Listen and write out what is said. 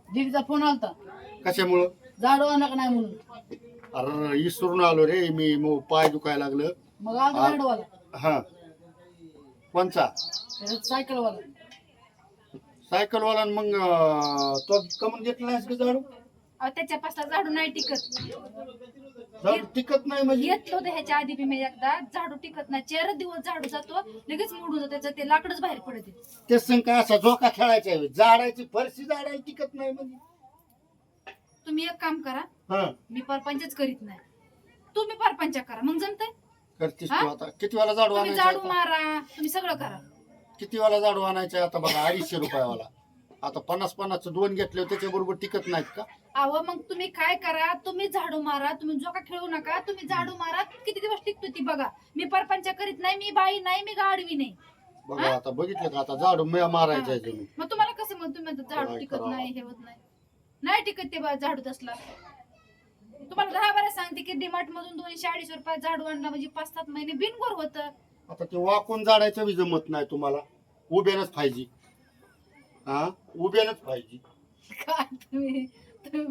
दीदीचा phone आलता कशामुळं? झाडू आणा का नाही म्हणून. अरे विसरून आलो रे मी, मग पाय दुखायला लागलं. मग आलता झाडूवाला. हा कोणचा? सायकलवाला. सायकलवाला. मग तो कमून घेतला नाहीस का झाडू? त्याच्या पासला झाडू नाही टिकत. झाडू टिकत नाही म्हणजे? घेतलं होतं ह्याच्या आधी बी मी एकदा. झाडू टिकत नाही. 4 दिवस झाडू जातो लगेच मोडून जातो. त्याचं ते लाकडच बाहेर पडते. ते संग काय असा झोका खेळायचा आहे? झाडायची फरशी झाडायला टिकत नाही म्हणजे? तुम्ही एक काम करा, हा मी परपंचच करीत नाही, तुम्ही परपंच करा मग जमतंय. करतीस तू आता. किती वाला झाडू तुम्ही आणायचा झाडू आता? मारा, तुम्ही सगळं करा. किती वाला झाडू आणायचा आता? बघा 250 रुपयावाला. आता 50-50 2 घेतले त्याच्या बरोबर टिकत नाहीत का? अहो मग तुम्ही काय करा, तुम्ही झाडू मारा, तुम्ही जोका खेळू नका, तुम्ही झाडू मारा. किती दिवस टिकतो ती बघा. मी परपंच करीत नाही, मी बाई नाही, मी गाडवी नाही. बघा आता बघितलं का? आता झाडू मारायचं आहे तुम्ही. मग तुम्हाला कसं मग तुम्ही आता झाडू काय टिकत करावं? नाही, हे होत नाही. नाही टिकत ते झाडू तसला. तुम्हाला 10 बारा सांगते की डीमार्ट मधून 200-250 रुपयात झाडू आणला म्हणजे 5-7 महिने बिनगोर होतं. आता ते वाकून झाडायचं बी जमत नाही तुम्हाला. उभ्यानच पाहिजे. हा उभ्यानच पाहिजे. काय तुम्ही तुम्ही